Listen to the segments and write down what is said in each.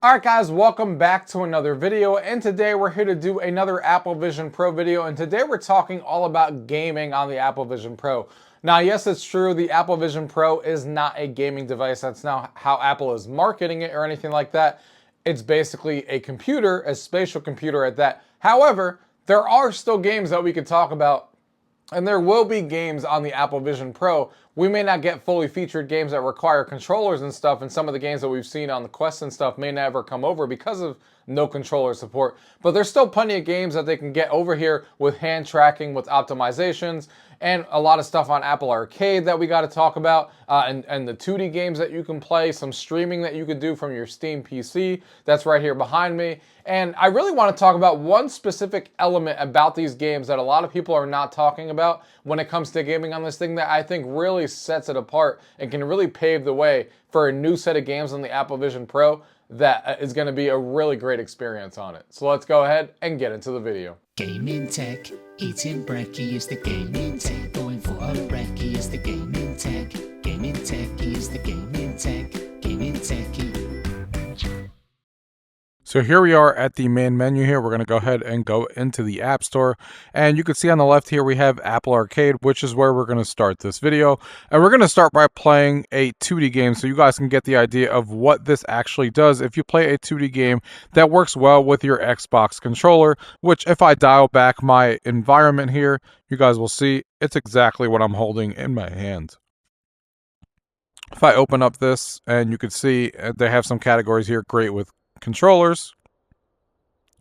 Alright guys, welcome back to another video, and today we're here to do another Apple Vision Pro video, and today we're talking all about gaming on the Apple Vision Pro. Now yes, it's true, the Apple Vision Pro is not a gaming device. That's not how Apple is marketing it or anything like that. It's basically a computer, a spatial computer at that. However, there are still games that we could talk about, and there will be games on the Apple Vision Pro. We may not get fully featured games that require controllers and stuff, and some of the games that we've seen on the Quest and stuff may never come over because of no controller support. But there's still plenty of games that they can get over here with hand tracking, with optimizations, and a lot of stuff on Apple Arcade that we got to talk about, and the 2D games that you can play, some streaming that you could do from your Steam PC that's right here behind me. And I really want to talk about one specific element about these games that a lot of people are not talking about when it comes to gaming on this thing that I think really sets it apart and can really pave the way for a new set of games on the Apple Vision Pro that is going to be a really great experience on it. So let's go ahead and get into the video. Gaming tech, eating brekkie is the gaming tech. Going for a brekkie is the gaming tech. Gaming techie is the gaming tech. Gaming techie. So here we are at the main menu here. We're going to go ahead and go into the App Store. And you can see on the left here we have Apple Arcade, which is where we're going to start this video. And we're going to start by playing a 2D game so you guys can get the idea of what this actually does if you play a 2D game that works well with your Xbox controller, which if I dial back my environment here, you guys will see it's exactly what I'm holding in my hand. If I open up this, and you can see they have some categories here, great with controllers.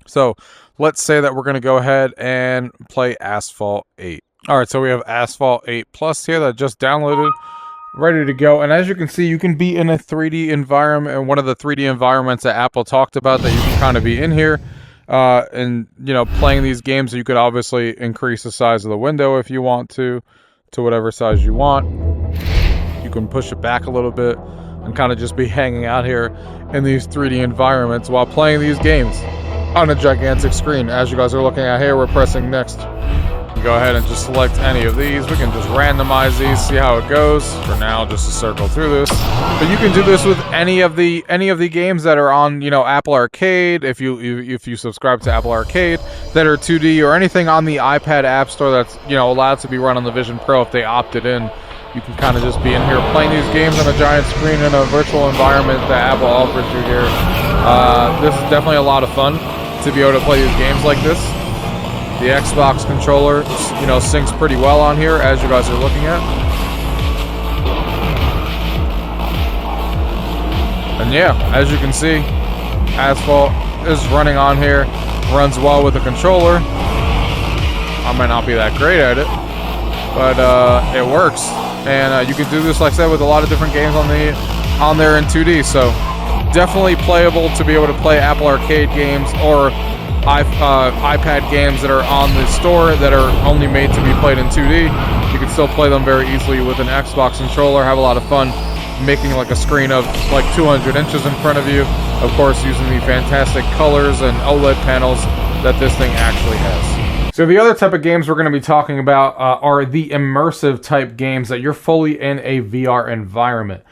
So let's say that we're going to go ahead and play Asphalt 8. Alright, so we have Asphalt 8 Plus here that I just downloaded, ready to go. And as you can see, you can be in a 3D environment, and one of the 3D environments that Apple talked about that you can kind of be in here. And, you know, playing these games, you could obviously increase the size of the window if you want to whatever size you want. You can push it back a little bit and kind of just be hanging out here in these 3D environments while playing these games on a gigantic screen. As you guys are looking at here, we're pressing next. Go ahead and just select any of these. We can just randomize these, see how it goes. For now, just to circle through this. But you can do this with any of the games that are on, you know, Apple Arcade. If you subscribe to Apple Arcade that are 2D, or anything on the iPad App Store that's, you know, allowed to be run on the Vision Pro if they opted in. You can kind of just be in here playing these games on a giant screen in a virtual environment that Apple offers you here. This is definitely a lot of fun to be able to play these games like this. The Xbox controller, you know, syncs pretty well on here, as you guys are looking at. And yeah, as you can see, Asphalt is running on here, runs well with the controller. I might not be that great at it, but it works. And you can do this, like I said, with a lot of different games on there in 2D. So definitely playable to be able to play Apple Arcade games or iPad games that are on the store that are only made to be played in 2D. You can still play them very easily with an Xbox controller. Have a lot of fun making like a screen of like 200 inches in front of you. Of course, using the fantastic colors and OLED panels that this thing actually has. So the other type of games we're going to be talking about are the immersive type games that you're fully in a VR environment.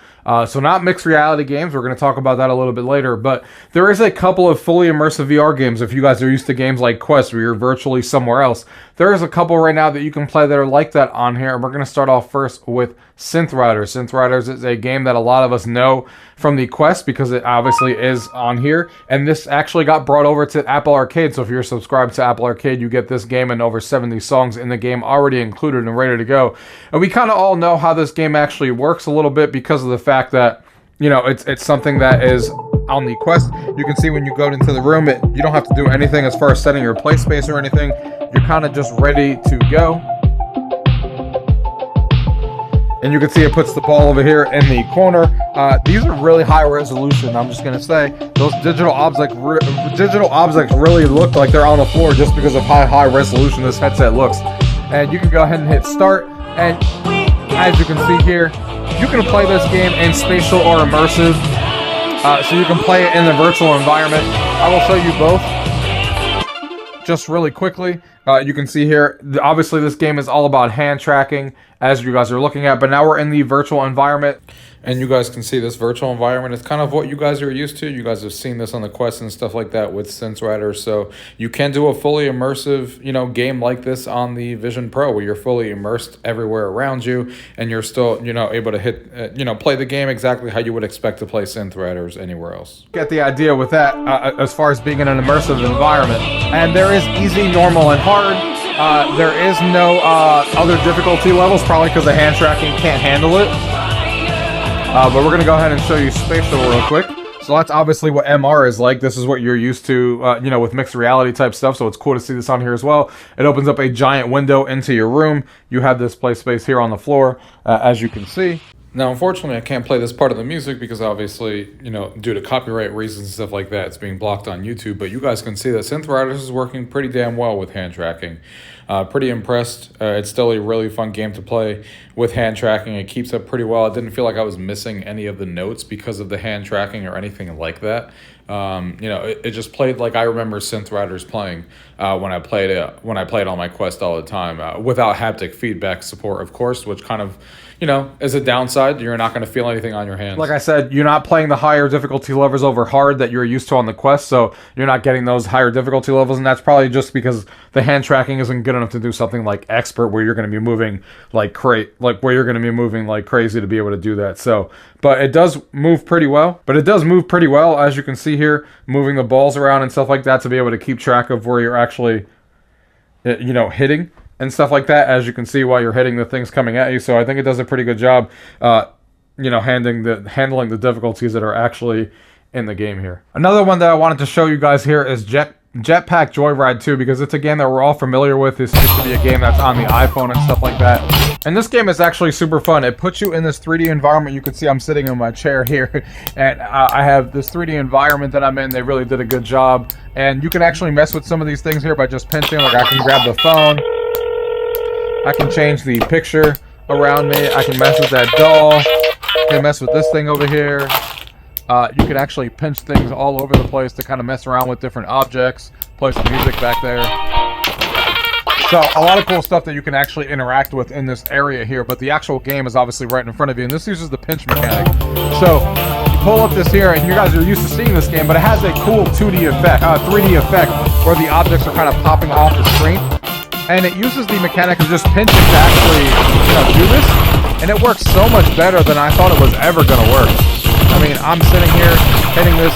So not mixed reality games, we're going to talk about that a little bit later, but there is a couple of fully immersive VR games. If you guys are used to games like Quest where you're virtually somewhere else, there is a couple right now that you can play that are like that on here, and we're going to start off first with Synth Riders. Synth Riders is a game that a lot of us know from the Quest because it obviously is on here, and this actually got brought over to Apple Arcade, so if you're subscribed to Apple Arcade, you get this game and over 70 songs in the game already included and ready to go. And we kind of all know how this game actually works a little bit because of the fact that, you know, it's something that is on the Quest. You can see when you go into the room, you don't have to do anything as far as setting your play space or anything. You're kind of just ready to go. And you can see it puts the ball over here in the corner. These are really high resolution. I'm just gonna say those digital objects really look like they're on the floor just because of how high resolution this headset looks. And you can go ahead and hit start, and as you can see here, you can play this game in spatial or immersive. So you can play it in the virtual environment. I will show you both just really quickly. You can see here, obviously this game is all about hand tracking, as you guys are looking at, but now we're in the virtual environment. And you guys can see this virtual environment is kind of what you guys are used to. You guys have seen this on the Quest and stuff like that with Synth Riders. So you can do a fully immersive, you know, game like this on the Vision Pro where you're fully immersed everywhere around you and you're still, you know, able to hit, you know, play the game exactly how you would expect to play Synth Riders anywhere else. Get the idea with that as far as being in an immersive environment. And there is easy, normal, and hard. There is no other difficulty levels, probably because the hand tracking can't handle it. But we're going to go ahead and show you Spatial real quick. So that's obviously what MR is like. This is what you're used to, you know, with mixed reality type stuff. So it's cool to see this on here as well. It opens up a giant window into your room. You have this play space here on the floor, as you can see. Now, unfortunately, I can't play this part of the music because obviously, you know, due to copyright reasons and stuff like that, it's being blocked on YouTube. But you guys can see that Synth Riders is working pretty damn well with hand tracking. Pretty impressed. It's still a really fun game to play with hand tracking. It keeps up pretty well. I didn't feel like I was missing any of the notes because of the hand tracking or anything like that. You know, it just played like I remember Synth Riders playing when I played on my Quest all the time, without haptic feedback support, of course, which kind of, you know, is a downside. You're not going to feel anything on your hands. Like I said, you're not playing the higher difficulty levels over hard that you're used to on the Quest, so you're not getting those higher difficulty levels, and that's probably just because the hand tracking isn't good enough to do something like Expert, where you're going to be moving like crazy to be able to do that. So, but it does move pretty well. As you can see here, moving the balls around and stuff like that to be able to keep track of where you're actually, you know, hitting and stuff like that, as you can see while you're hitting the things coming at you. So I think it does a pretty good job, you know, handling the difficulties that are actually in the game here. Another one that I wanted to show you guys here is Jetpack Joy Ride 2, because it's a game that we're all familiar with. This used to be a game that's on the iPhone and stuff like that. And this game is actually super fun. It puts you in this 3D environment. You can see I'm sitting in my chair here, and I have this 3D environment that I'm in. They really did a good job. And you can actually mess with some of these things here by just pinching. Like I can grab the phone. I can change the picture around me. I can mess with that doll. I can mess with this thing over here. You can actually pinch things all over the place to kind of mess around with different objects. Play some music back there. So a lot of cool stuff that you can actually interact with in this area here, but the actual game is obviously right in front of you, and this uses the pinch mechanic. So you pull up this here, and you guys are used to seeing this game, but it has a cool 3D effect where the objects are kind of popping off the screen. And it uses the mechanic of just pinching to actually, you know, do this. And it works so much better than I thought it was ever going to work. I mean, I'm sitting here hitting the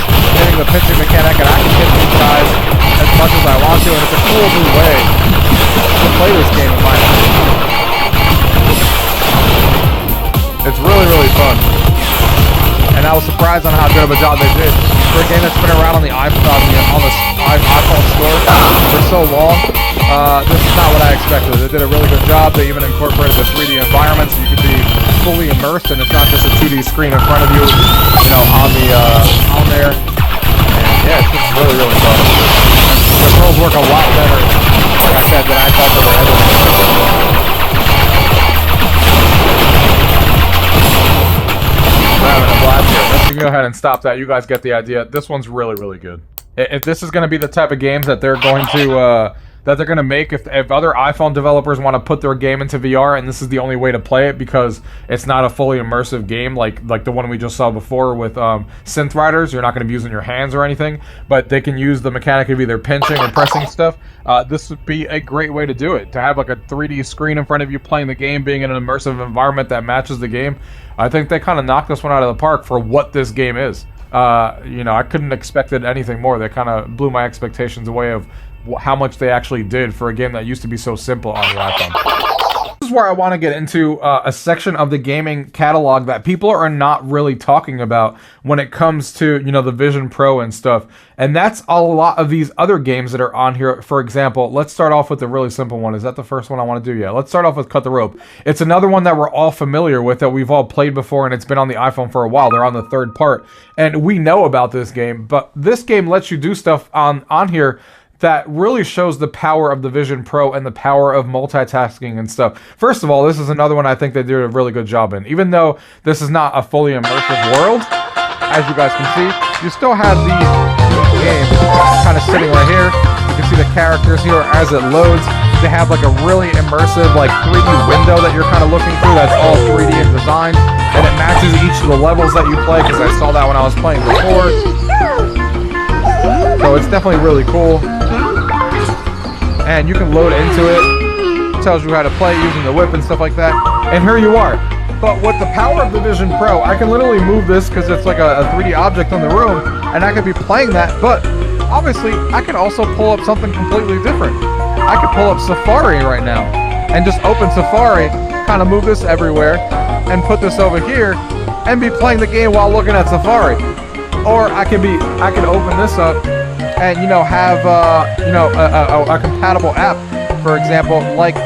pinching mechanic, and I can hit these guys as much as I want to. And it's a cool new way to play this game, in my opinion. It's really, really fun. And I was surprised on how good of a job they did. For a game that's been around on the iPhone store for so long, this is not what I expected. They did a really good job. They even incorporated the 3D environment so you could be fully immersed, and it's not just a 2D screen in front of you, you know, on there. And yeah, it's just really, really fun. The controls work a lot better, like I said, than I thought they were ever going to. Let's go ahead and stop that. You guys get the idea. This one's really, really good. If this is going to be the type of games that they're going to make, if other iPhone developers want to put their game into VR, and this is the only way to play it because it's not a fully immersive game like the one we just saw before with Synth Riders, you're not going to be using your hands or anything, but they can use the mechanic of either pinching or pressing stuff. This would be a great way to do it. To have like a 3D screen in front of you playing the game, being in an immersive environment that matches the game. I think they kind of knocked this one out of the park for what this game is. You know, I couldn't expect anything more. They kind of blew my expectations away of how much they actually did for a game that used to be so simple on the iPhone. This is where I want to get into a section of the gaming catalog that people are not really talking about when it comes to, you know, the Vision Pro and stuff. And that's a lot of these other games that are on here. For example, let's start off with the really simple one. Is that the first one I want to do? Yeah, let's start off with Cut the Rope. It's another one that we're all familiar with, that we've all played before, and it's been on the iPhone for a while. They're on the third part. And we know about this game, but this game lets you do stuff on here that really shows the power of the Vision Pro and the power of multitasking and stuff. First of all, this is another one I think they did a really good job in. Even though this is not a fully immersive world, as you guys can see, you still have these games kind of sitting right here. You can see the characters here as it loads. they have like a really immersive like 3D window that you're kind of looking through that's all 3D in design, and it matches each of the levels that you play, because I saw that when I was playing before. So it's definitely really cool, and you can load into it. It tells you how to play using the whip and stuff like that, and here you are. But with the power of the Vision Pro, I can literally move this because it's like a 3D object in the room, and I could be playing that, but obviously I can also pull up something completely different. I could pull up Safari right now and just open Safari, kind of move this everywhere, and put this over here, and be playing the game while looking at Safari. Or I could open this up and, you know, have a compatible app, for example, like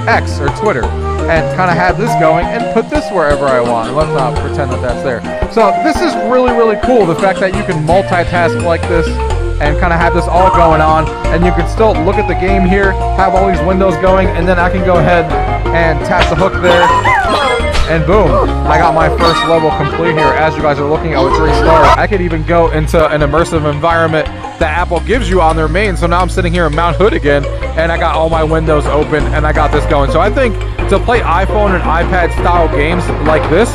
X or Twitter, and kind of have this going and put this wherever I want. Let's not pretend that that's there. So this is really, really cool, the fact that you can multitask like this and kind of have this all going on, and you can still look at the game here, have all these windows going, and then I can go ahead and tap the hook there, and boom, I got my first level complete here. As you guys are looking at with 3 stars, I could even go into an immersive environment that Apple gives you on their main. So now I'm sitting here in Mount Hood again, and I got all my windows open, and I got this going. So I think to play iPhone and iPad style games like this,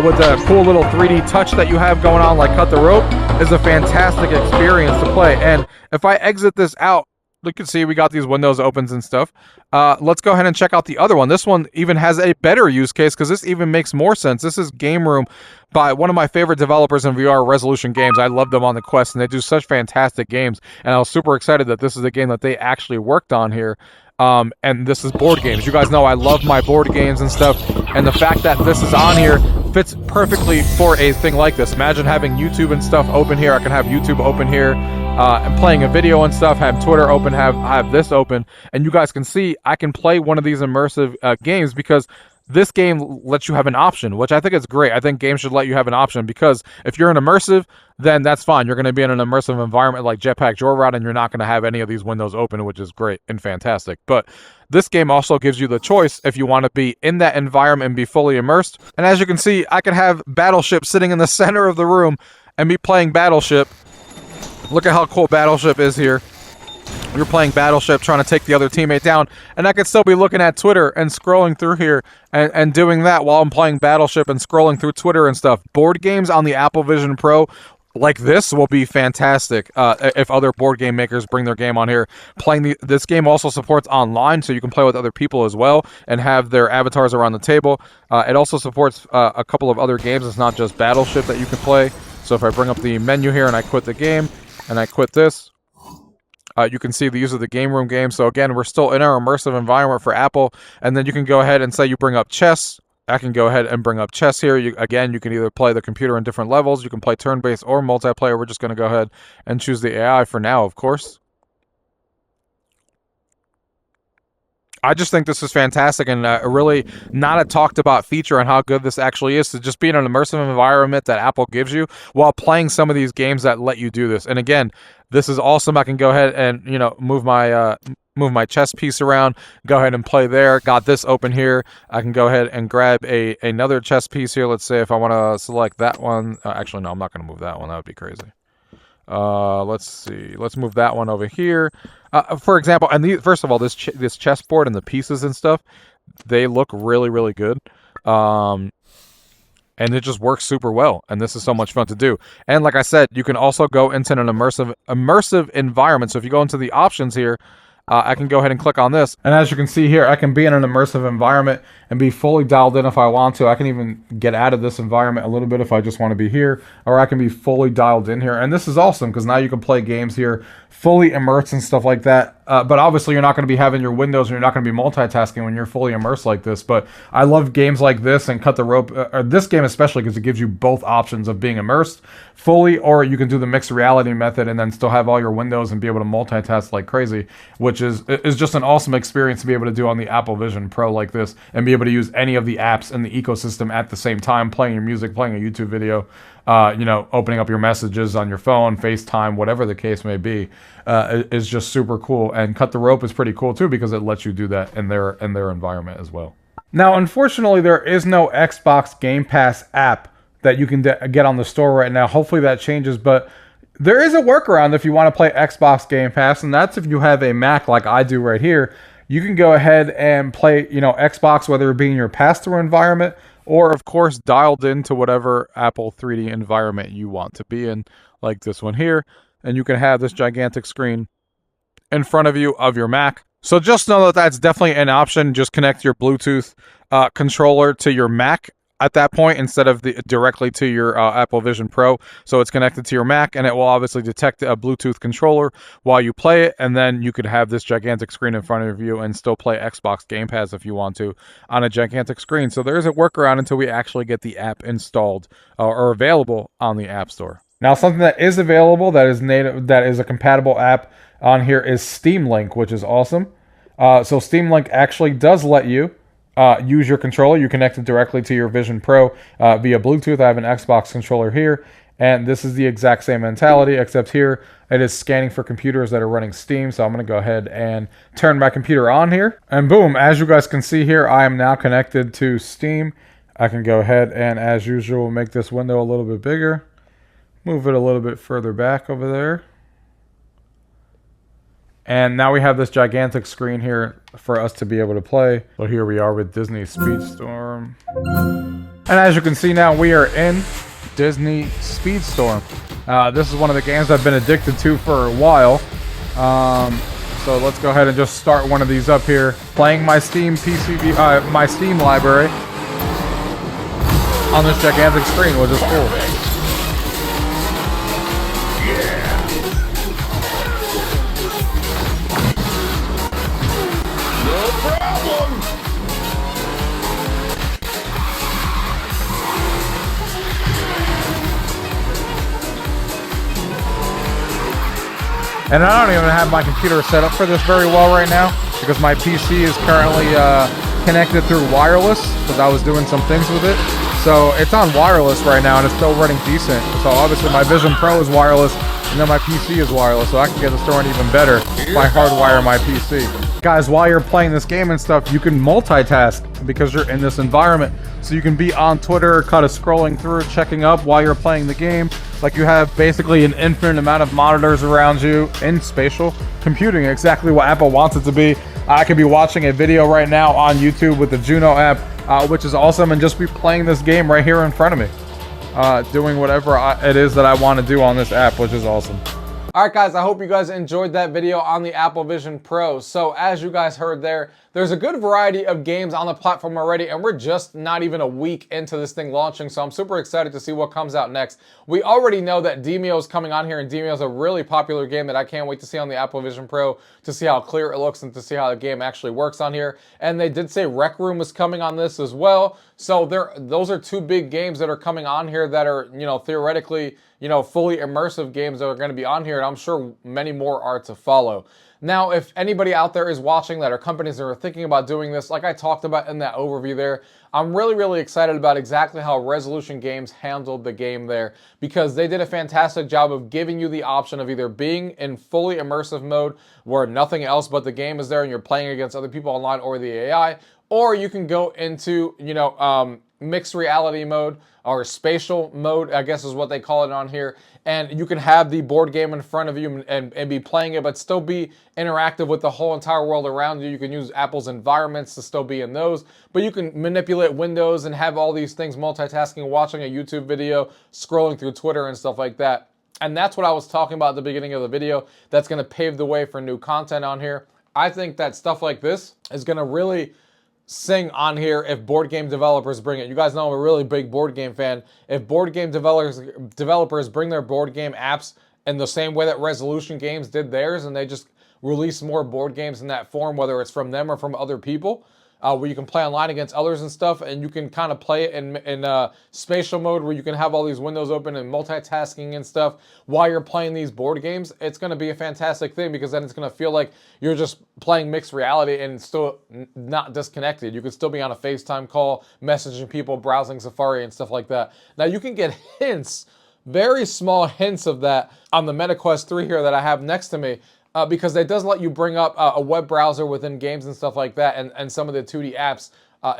with the cool little 3D touch that you have going on, like Cut the Rope, is a fantastic experience to play. And if I exit this out, you can see we got these windows opens and stuff. Let's go ahead and check out the other one. This one even has a better use case, because this even makes more sense. This is Game Room by one of my favorite developers in VR, Resolution Games. I love them on the Quest, and they do such fantastic games. And I was super excited that this is a game that they actually worked on here. And this is board games. You guys know I love my board games and stuff, and the fact that this is on here fits perfectly for a thing like this. Imagine having YouTube and stuff open here. I can have YouTube open here, and playing a video and stuff, have Twitter open, have this open, and you guys can see I can play one of these immersive games, because this game lets you have an option, which I think is great. I think games should let you have an option, because if you're an immersive, then that's fine. You're going to be in an immersive environment like Jetpack Joy Ride, and you're not going to have any of these windows open, which is great and fantastic. But this game also gives you the choice if you want to be in that environment and be fully immersed. And as you can see, I can have Battleship sitting in the center of the room and be playing Battleship. Look at how cool Battleship is here. You're playing Battleship, trying to take the other teammate down, and I could still be looking at Twitter and scrolling through here and doing that while I'm playing Battleship and scrolling through Twitter and stuff. Board games on the Apple Vision Pro like this will be fantastic if other board game makers bring their game on here. This game also supports online, so you can play with other people as well and have their avatars around the table. It also supports a couple of other games. It's not just Battleship that you can play. So if I bring up the menu here and I quit the game and I quit this, you can see the use of the Game Room game. So again, we're still in our immersive environment for Apple. And then you can go ahead and say you bring up chess. I can go ahead and bring up chess here. Again, you can either play the computer in different levels. You can play turn-based or multiplayer. We're just going to go ahead and choose the AI for now, of course. I just think this is fantastic, and really not a talked about feature on how good this actually is, to just be in an immersive environment that Apple gives you while playing some of these games that let you do this. And again, this is awesome. I can go ahead and, you know, move my chess piece around, go ahead and play there. Got this open here. I can go ahead and grab another chess piece here. Let's say if I want to select that one. Actually, no, I'm not going to move that one. That would be crazy. Let's see. Let's move that one over here. For example, and first of all, this chessboard and the pieces and stuff, they look really, really good. And it just works super well. And this is so much fun to do. And like I said, you can also go into an immersive environment. So if you go into the options here, I can go ahead and click on this. And as you can see here, I can be in an immersive environment and be fully dialed in if I want to. I can even get out of this environment a little bit if I just want to be here, or I can be fully dialed in here. And this is awesome because now you can play games here fully immersed and stuff like that. But obviously you're not going to be having your windows and you're not going to be multitasking when you're fully immersed like this. But I love games like this and Cut the Rope, or this game especially, because it gives you both options of being immersed fully, or you can do the mixed reality method and then still have all your windows and be able to multitask like crazy, which is just an awesome experience to be able to do on the Apple Vision Pro like this, and be able to use any of the apps in the ecosystem at the same time, playing your music, playing a YouTube video, you know, opening up your messages on your phone, FaceTime, whatever the case may be, is just super cool. And Cut the Rope is pretty cool too, because it lets you do that in their environment as well. Now, unfortunately, there is no Xbox Game Pass app that you can get on the store right now. Hopefully that changes, but there is a workaround if you want to play Xbox Game Pass, and that's if you have a Mac like I do right here. you can go ahead and play, Xbox, whether it be in your pass-through environment or, of course, dialed into whatever Apple 3D environment you want to be in, like this one here. And you can have this gigantic screen in front of you of your Mac. So just know that that's definitely an option. Just connect your Bluetooth controller to your Mac at that point instead of directly to your Apple Vision Pro. So it's connected to your Mac, and it will obviously detect a Bluetooth controller while you play it, and then you could have this gigantic screen in front of you and still play Xbox Game Pass if you want to on a gigantic screen. So there is a workaround until we actually get the app installed or available on the App Store. Now, something that is available that is native, that is a compatible app on here is Steam Link, which is awesome. So Steam Link actually does let you use your controller. You connect it directly to your Vision Pro via Bluetooth. I have an Xbox controller here, and this is the exact same mentality, except here it is scanning for computers that are running Steam. So I'm going to go ahead and turn my computer on here. And boom, as you guys can see here, I am now connected to Steam. I can go ahead and, as usual, make this window a little bit bigger. Move it a little bit further back over there. And now we have this gigantic screen here for us to be able to play. So here we are with Disney Speedstorm. And as you can see now, we are in Disney Speedstorm. This is one of the games I've been addicted to for a while. So let's go ahead and just start one of these up here. Playing my Steam my Steam library on this gigantic screen, which is cool. And I don't even have my computer set up for this very well right now because my PC is currently connected through wireless because I was doing some things with it. So it's on wireless right now and it's still running decent. So obviously my Vision Pro is wireless and then my PC is wireless, so I can get the story even better if I hardwire my PC. Guys, while you're playing this game and stuff, you can multitask because you're in this environment. So you can be on Twitter, kind of scrolling through, checking up while you're playing the game. Like you have basically an infinite amount of monitors around you in spatial computing, exactly what Apple wants it to be. I could be watching a video right now on YouTube with the Juno app, which is awesome, and just be playing this game right here in front of me, doing whatever it is that I want to do on this app, which is awesome. Alright guys, I hope you guys enjoyed that video on the Apple Vision Pro. So as you guys heard there's a good variety of games on the platform already, and we're just not even a week into this thing launching, so I'm super excited to see what comes out next. We already know that Demeo is coming on here, and Demeo is a really popular game that I can't wait to see on the Apple Vision Pro, to see how clear it looks and to see how the game actually works on here. And they did say Rec Room is coming on this as well, so those are two big games that are coming on here that are, theoretically, fully immersive games that are going to be on here, and I'm sure many more are to follow. Now, if anybody out there is watching that are companies that are thinking about doing this, like I talked about in that overview there, I'm really, really excited about exactly how Resolution Games handled the game there, because they did a fantastic job of giving you the option of either being in fully immersive mode where nothing else but the game is there and you're playing against other people online or the AI, or you can go into, mixed reality mode or spatial mode, I guess is what they call it on here. And you can have the board game in front of you and be playing it, but still be interactive with the whole entire world around you. You can use Apple's environments to still be in those, but you can manipulate windows and have all these things multitasking, watching a YouTube video, scrolling through Twitter and stuff like that. And that's what I was talking about at the beginning of the video. That's going to pave the way for new content on here. I think that stuff like this is going to really sing on here if board game developers bring it. You guys know I'm a really big board game fan. If board game developers bring their board game apps in the same way that Resolution Games did theirs, and they just release more board games in that form, whether it's from them or from other people, where you can play online against others and stuff, and you can kind of play it in spatial mode where you can have all these windows open and multitasking and stuff while you're playing these board games. It's going to be a fantastic thing, because then it's going to feel like you're just playing mixed reality and still not disconnected. You could still be on a FaceTime call, messaging people, browsing Safari and stuff like that. Now you can get hints, very small hints of that on the MetaQuest 3 here that I have next to me. Because it does let you bring up a web browser within games and stuff like that, and some of the 2D apps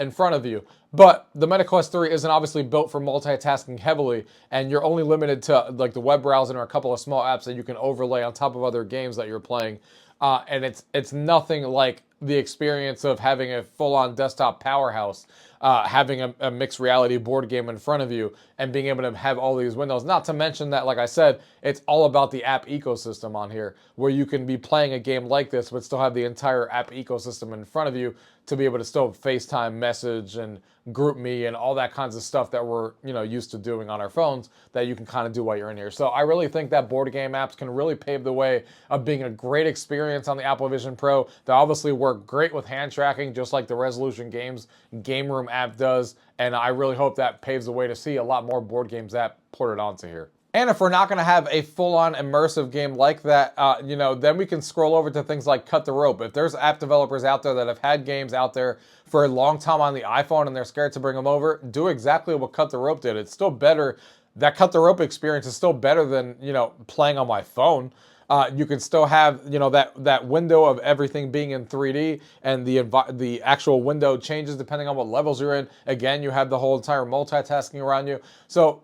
in front of you. But the MetaQuest 3 isn't obviously built for multitasking heavily, and you're only limited to like the web browser or a couple of small apps that you can overlay on top of other games that you're playing. And it's nothing like the experience of having a full-on desktop powerhouse, having a mixed reality board game in front of you, and being able to have all these windows. Not to mention that, like I said, it's all about the app ecosystem on here, where you can be playing a game like this, but still have the entire app ecosystem in front of you to be able to still FaceTime, message, and group me, and all that kinds of stuff that we're used to doing on our phones that you can kind of do while you're in here. So I really think that board game apps can really pave the way of being a great experience on the Apple Vision Pro. They obviously work great with hand tracking, just like the Resolution Games Game Room app does, and I really hope that paves the way to see a lot more board games app ported onto here. And if we're not going to have a full-on immersive game like that, then we can scroll over to things like Cut the Rope. If there's app developers out there that have had games out there for a long time on the iPhone and they're scared to bring them over, do exactly what Cut the Rope did. It's still better. That Cut the Rope experience is still better than, playing on my phone. You can still have, that window of everything being in 3D, and the actual window changes depending on what levels you're in. Again, you have the whole entire multitasking around you. So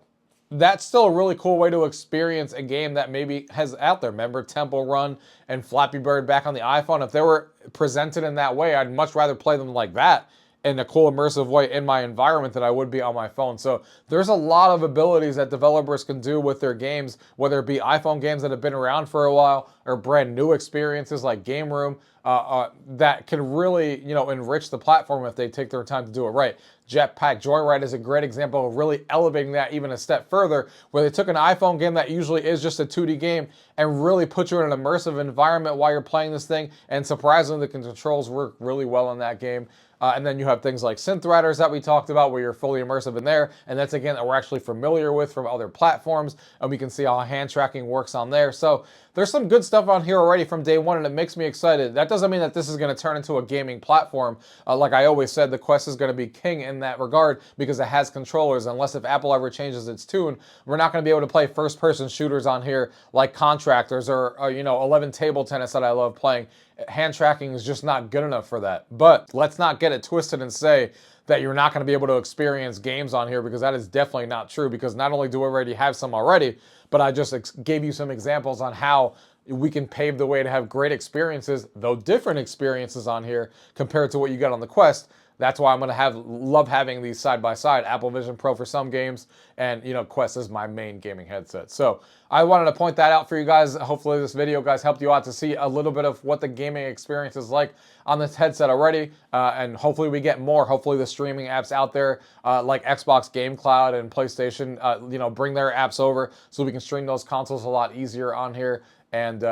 that's still a really cool way to experience a game that maybe has out there. Remember Temple Run and Flappy Bird back on the iPhone? If they were presented in that way, I'd much rather play them like that in a cool immersive way in my environment than I would be on my phone. So there's a lot of abilities that developers can do with their games, whether it be iPhone games that have been around for a while or brand new experiences like Game Room, that can really, enrich the platform if they take their time to do it right. Jetpack Joy Ride is a great example of really elevating that even a step further, where they took an iPhone game that usually is just a 2D game and really put you in an immersive environment while you're playing this thing, and surprisingly the controls work really well in that game. And then you have things like Synth Riders that we talked about, where you're fully immersive in there, and that's again that we're actually familiar with from other platforms, and we can see how hand tracking works on there. So there's some good stuff on here already from day one, and it makes me excited. That doesn't mean that this is going to turn into a gaming platform. Like I always said, the Quest is going to be king in that regard because it has controllers. Unless if Apple ever changes its tune, we're not going to be able to play first-person shooters on here like Contractors or 11 Table Tennis that I love playing. Hand tracking is just not good enough for that. But let's not get it twisted and say that you're not going to be able to experience games on here, because that is definitely not true. Because not only do we already have some already, but I just gave you some examples on how we can pave the way to have great experiences, though different experiences on here compared to what you got on the Quest. That's why I'm going to love having these side by side. Apple Vision Pro for some games, and Quest is my main gaming headset. So I wanted to point that out for you guys. Hopefully this video, guys, helped you out to see a little bit of what the gaming experience is like on this headset already, and hopefully we get more. Hopefully the streaming apps out there like Xbox Game Cloud and PlayStation, bring their apps over so we can stream those consoles a lot easier on here, and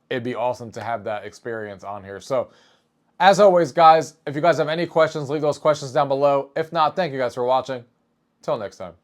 it'd be awesome to have that experience on here. So as always, guys, if you guys have any questions, leave those questions down below. If not, thank you guys for watching. Till next time.